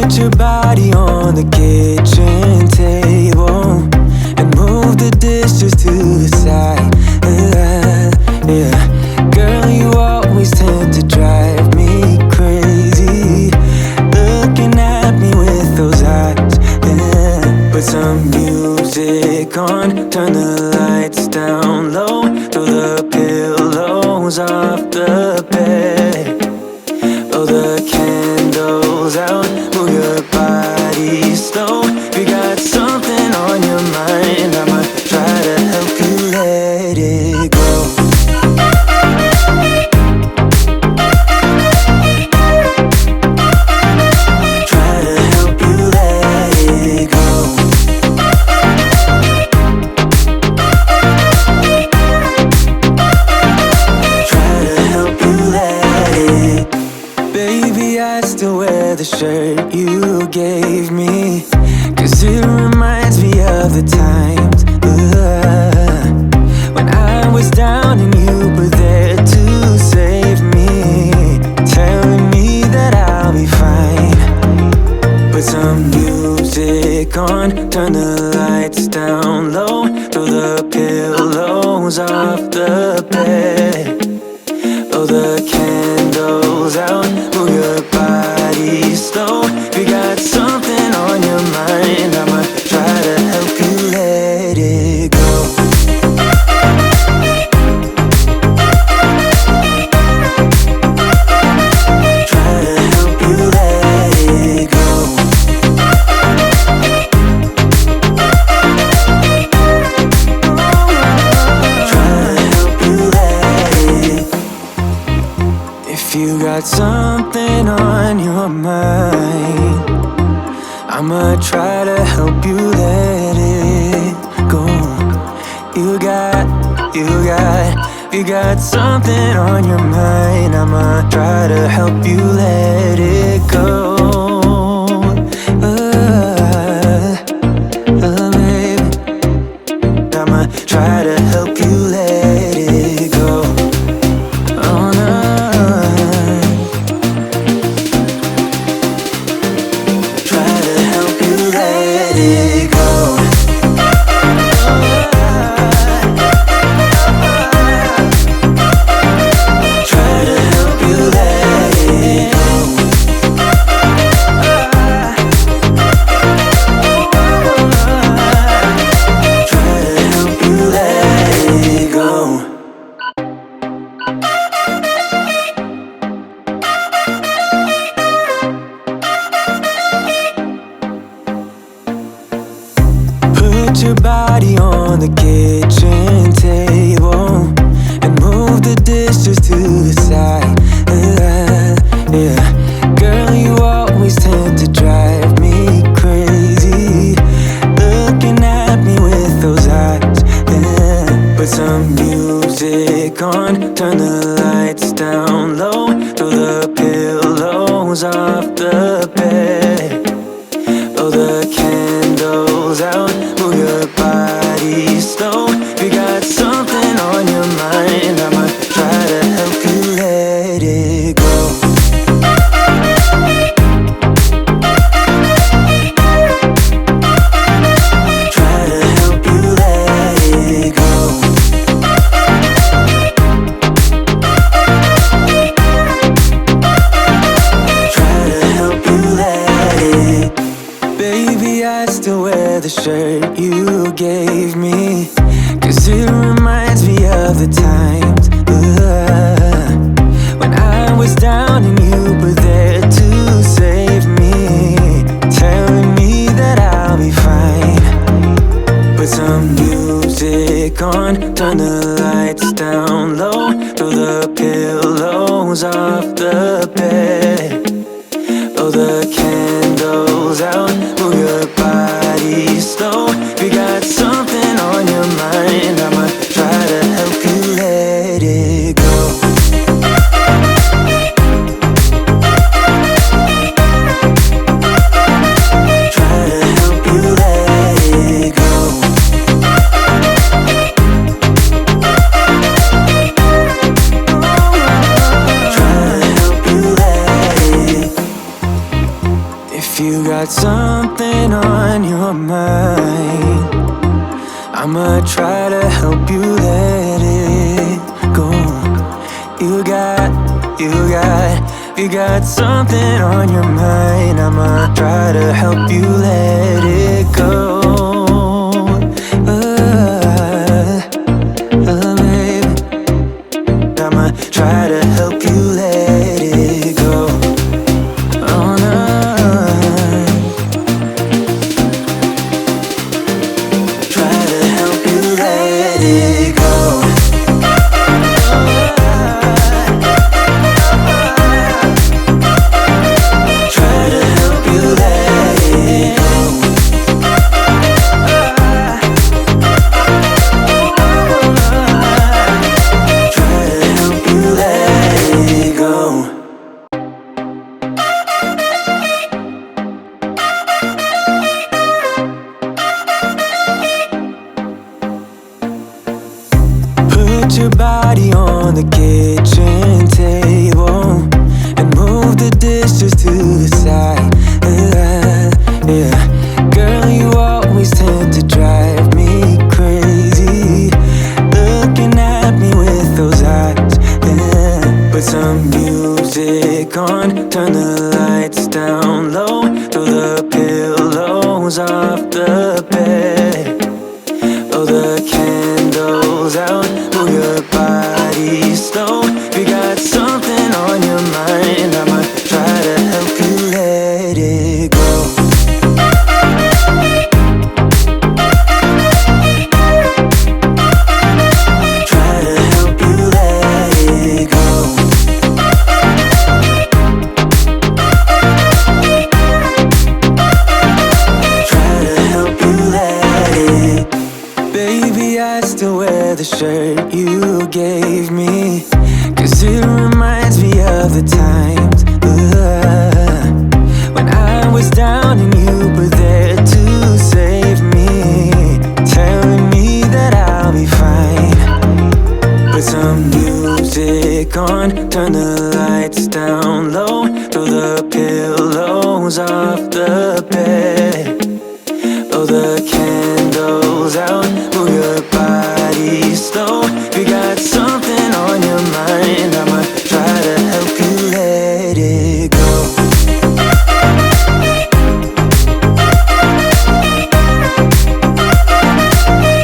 Put your body on the kitchen table and move the dishes to the side. Yeah. Girl, you always tend to drive me crazy, looking at me with those eyes. Yeah. Put some music on, turn the lights down low, throw the pillows off the bed, blow the candles out, move your body slow. If you got something on your mind, I'ma try to help you let it go. Try to help you let it go. Try to help you let it. Baby, I still wear the shirt you gave me, 'cause it reminds me of the times when I was down and you were there to save me, telling me that I'll be fine. Put some music on, turn the lights down low, throw the pillows off the bed, blow the candles out, move your body slow. If you got something on your mind, I'ma try to help you let it go. Try to help you let it go. Try to help you let it. If you got something on your mind, I'ma try to help you let it go. You got something on your mind, I'ma try to help you let it go. Baby, I'ma try to help you let it go. Oh no. Try to help you let it go. Try to help you let it go. Try to help you let it go. Put your body on the kitchen table and move the dishes to the side. Yeah. Girl, you always tend to drive me crazy, looking at me with those eyes. Yeah. Put some music on, turn the lights down low, throw the pillows off the bed, blow the candles out, move your body slow. If you got something on your mind, I'ma try to help you let it go. Try to help you let it go. Try to help you let it. Baby, I still wear the shirt you gave me, 'cause it reminds me of the times when I was down and you were there to save me, telling me that I'll be fine. Put some music on, turn the lights down low, throw the pillows off the bed, blow the candles out, move your body slow. If you got something on your mind, I'ma try to help you let it go. Try to help you let it go. Try to help you let it. If If you got something on your mind, I'ma try to help you let it go. You got something on your mind, I'ma try to help you let it go. Baby, I'ma try to help you let it go. Oh no, try to help you let it go. Put your body on the kitchen table and move the dishes to the side. Yeah. Girl, you always tend to drive me crazy, looking at me with those eyes. Yeah. Put some music on, turn the lights down low, throw the pillows off the bed, blow the candles out, move your body slow. If you got something on your mind, I'ma try to help you let it go. Try to help you let it go. Try to help you let it. Baby, I still wear the shirt you gave me, 'cause it reminds me of the times when I was down and you were there to save me, telling me that I'll be fine. Put some music on, turn the lights down low, throw the pillows off the bed, blow the candles out, move your body slow. If you got something on your mind, I'ma try to help you let it go.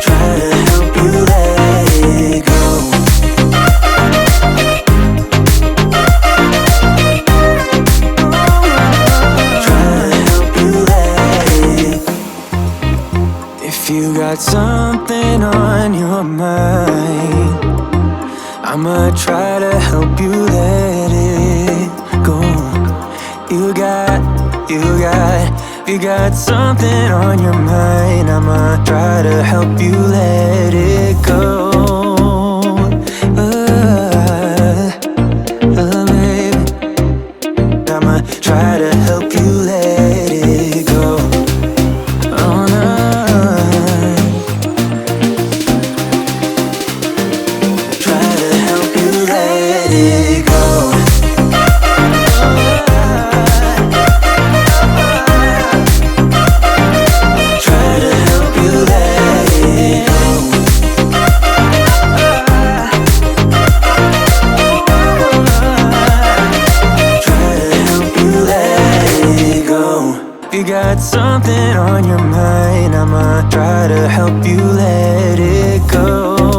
Try to help you let it go. Try to help you let it. If you got something on your mind, I'ma try to help you let it go. You got something on your mind, I'ma try to help you let it go. Baby, I'ma try to help you let it go. Oh no, try to help you let it go. Try to help you let it go. Try to help you let it go. You got something on your mind, I'ma try to help you let it go.